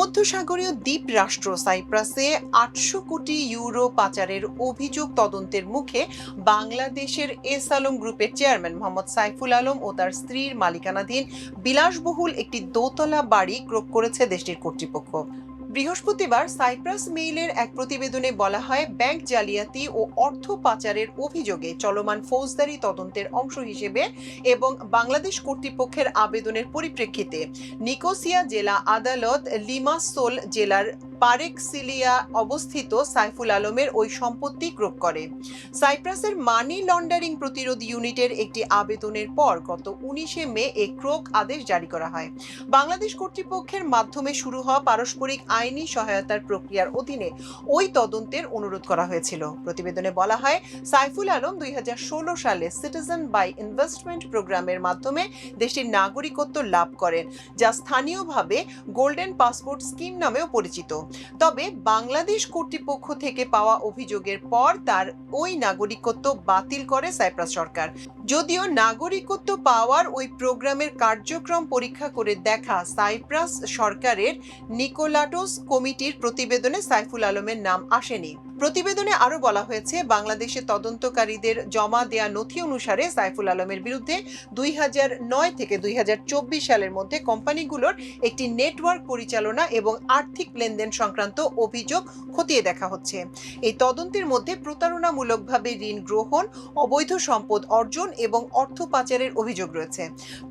ভূমধ্যসাগরীয় দ্বীপ রাষ্ট্র সাইপ্রাসে ৮০০ কোটি ইউরো পাচারের অভিযোগ তদন্তের মুখে বাংলাদেশের এস আলম গ্রুপের চেয়ারম্যান মোহাম্মদ সাইফুল আলম ও তার স্ত্রীর মালিকানাধীন বিলাসবহুল একটি দোতলা বাড়ি ক্রয় করেছে দেশটির কর্তৃপক্ষ। বৃহস্পতিবার সাইপ্রাস মেইলের এক প্রতিবেদনে বলা হয়, ব্যাংক জালিয়াতি ও অর্থ পাচারের অভিযোগে চলমান ফৌজদারি তদন্তের অংশ হিসেবে এবং বাংলাদেশ কর্তৃপক্ষের আবেদনের পরিপ্রেক্ষিতে নিকোসিয়া জেলা আদালত লিমাসোল জেলার পারেকসিলিয়া অবস্থিত সাইফুল আলমের ওই সম্পত্তি ক্রয় করে। সাইপ্রাসের মানি লন্ডারিং প্রতিরোধ ইউনিটের একটি আবেদনের পর গত ১৯ মে এই ক্রয় আদেশ জারি করা হয়। বাংলাদেশ কর্তৃপক্ষের মাধ্যমে শুরু হওয়া পারস্পরিক আইনি সহায়তার প্রক্রিয়ার অধীনে ওই তদন্তের অনুরোধ করা হয়েছিল। প্রতিবেদনে বলা হয়, সাইফুল আলম ২০১৬ সালে সিটিজেন বাই ইনভেস্টমেন্ট প্রোগ্রামের মাধ্যমে দেশটির নাগরিকত্ব লাভ করেন, যা স্থানীয়ভাবে গোল্ডেন পাসপোর্ট স্কিম নামেও পরিচিত। তবে বাংলাদেশ কর্তৃপক্ষ থেকে পাওয়া অভিযোগের পর তার ওই নাগরিকত্ব বাতিল করে সাইপ্রাস সরকার। যদিও নাগরিকত্ব পাওয়ার ওই প্রোগ্রামের কার্যক্রম পরীক্ষা করে দেখা সাইপ্রাস সরকারের নিকোলাটোস কমিটির প্রতিবেদনে সাইফুল আলমের নাম আসেনি। প্রতিবেদনে আরো বলা হয়েছে, বাংলাদেশের তদন্তকারীদের জমা দেয়া নথি অনুসারে সাইফুল আলমের বিরুদ্ধে ২০০৯ থেকে ২০২৪ সালের মধ্যে কোম্পানিগুলোর একটি নেটওয়ার্ক পরিচালনা এবং আর্থিক লেনদেন সংক্রান্ত অভিযোগ খতিয়ে দেখা হচ্ছে। এই তদন্তের মধ্যে প্রতারণামূলকভাবে ঋণ গ্রহণ, অবৈধ সম্পদ অর্জন এবং অর্থ পাচারের অভিযোগ রয়েছে।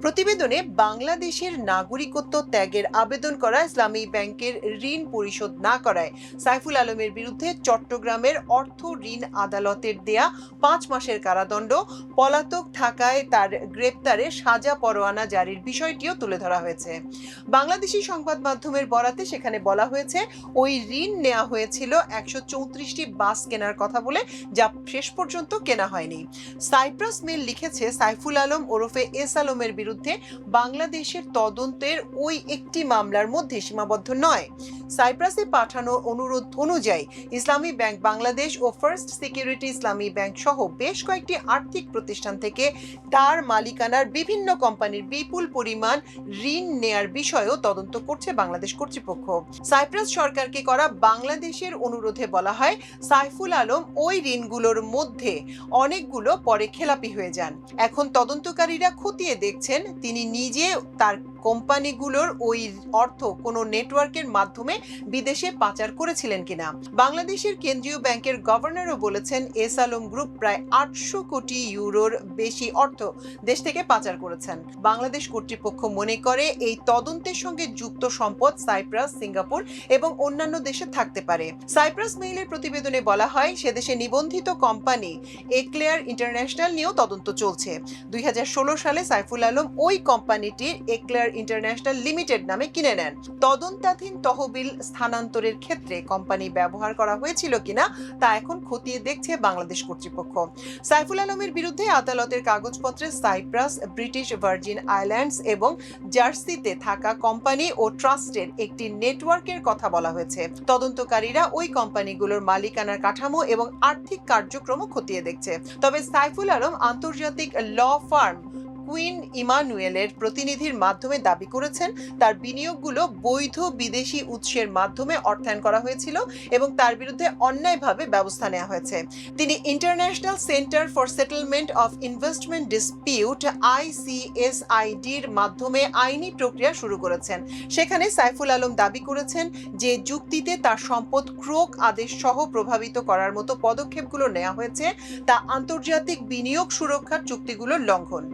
প্রতিবেদনে বাংলাদেশের নাগরিকত্ব ত্যাগের আবেদন করা, ইসলামী ব্যাংকের ঋণ পরিশোধ না করায় সাইফুল আলমের বিরুদ্ধে চট্টগ্রামের অর্থ ঋণ আদালতের দেয়া ৫ মাসের কারাদণ্ড, পলাতক থাকায় তার গ্রেপ্তারে সাজা পরোয়ানা জারির বিষয়টিও তুলে ধরা হয়েছে। বাংলাদেশি সংবাদ মাধ্যমের বরাতে সেখানে বলা হয়েছে, ওই ঋণ নেওয়া হয়েছিল ১৩৪টি বাস কেনার কথা বলে, যা শেষ পর্যন্ত কেনা হয়নি। সাইপ্রাস মেইল লিখেছে, সাইফুল আলম ওরফে এস আলমের বিরুদ্ধে বাংলাদেশের তদন্তের ওই একটি মামলার মধ্যে সীমাবদ্ধ নয়। সাইপ্রাসে পাঠানো অনুরোধ অনুযায়ী ইসলামী ব্যাংক বাংলাদেশ ও ফার্স্ট সিকিউরিটি ইসলামী ব্যাংক সহ বেশ কয়েকটি আর্থিক প্রতিষ্ঠান থেকে তার মালিকানার বিভিন্ন কোম্পানির বিপুল পরিমাণ ঋণ নেয়ার বিষয়েও তদন্ত করছে বাংলাদেশ কর্তৃপক্ষ। সাইপ্রাস সরকারকে করা বাংলাদেশের অনুরোধে বলা হয়, সাইফুল আলম ওই ঋণগুলোর মধ্যে অনেকগুলো পরে খেলাপি হয়ে যান। এখন তদন্তকারীরা খতিয়ে দেখছেন তিনি নিজে তার কোম্পানিগুলোর ওই অর্থ কোনো নেটওয়ার্কের মাধ্যমে বিদেশে পাচার করেছিলেন কিনা। বাংলাদেশের কেন্দ্রীয় ব্যাংকের গভর্নরও বলেছেন, এস আলম গ্রুপ প্রায় ৮০০ কোটি ইউরোর বেশি অর্থ দেশ থেকে পাচার করেছেন। বাংলাদেশ কর্তৃপক্ষ মনে করে এই তদন্তের সঙ্গে যুক্ত সম্পদ সাইপ্রাস, সিঙ্গাপুর এবং অন্যান্য দেশে থাকতে পারে। সাইপ্রাস মেইলের প্রতিবেদনে বলা হয়, সেদেশে নিবন্ধিত কোম্পানি এক্লেয়ার ইন্টারন্যাশনাল নিয়েও তদন্ত চলছে। ২০১৬ সালে সাইফুল আলম ওই কোম্পানিটির এক্লেয়ার ইন্টারন্যাশনাল লিমিটেড নামে কিনে নেন। তদন্তাধীন তহবিল স্থানান্তরের ক্ষেত্রে কোম্পানি ব্যবহার করা হয়েছিল কিনা তা এখন খতিয়ে দেখছে বাংলাদেশ কর্তৃপক্ষ। সাইফুল আলমের বিরুদ্ধে আদালতের কাগজপত্রে সাইপ্রাস, ব্রিটিশ ভার্জিন আইল্যান্ডস এবং জার্সিতে থাকা কোম্পানি ও ট্রাস্টের একটি নেটওয়ার্কের কথা বলা হয়েছে। তদন্তকারীরা ওই কোম্পানিগুলোর মালিকানার কাঠামো এবং আর্থিক কার্যক্রম খতিয়ে দেখছে। তবে সাইফুল আলম আন্তর্জাতিক ল ফার্ম কুইন ইমানুয়েলের প্রতিনিধির মাধ্যমে দাবি করেছেন, তার বিনিয়োগগুলো বৈধ বিদেশি উৎসের মাধ্যমে অর্থায়ন করা হয়েছিল এবং তার বিরুদ্ধে অন্যায়ভাবে ব্যবস্থা নেওয়া হয়েছে। তিনি international centre for settlement of investment dispute ICSID-র মাধ্যমে আইনি প্রক্রিয়া শুরু করেছেন। সেখানে সাইফুল আলম দাবি করেছেন যে যুক্তিতে তার সম্পদ ক্রয় আদেশ সহ প্রভাবিত করার মতো পদক্ষেপগুলো নেওয়া হয়েছে তা আন্তর্জাতিক বিনিয়োগ সুরক্ষার চুক্তিগুলোর লঙ্ঘন।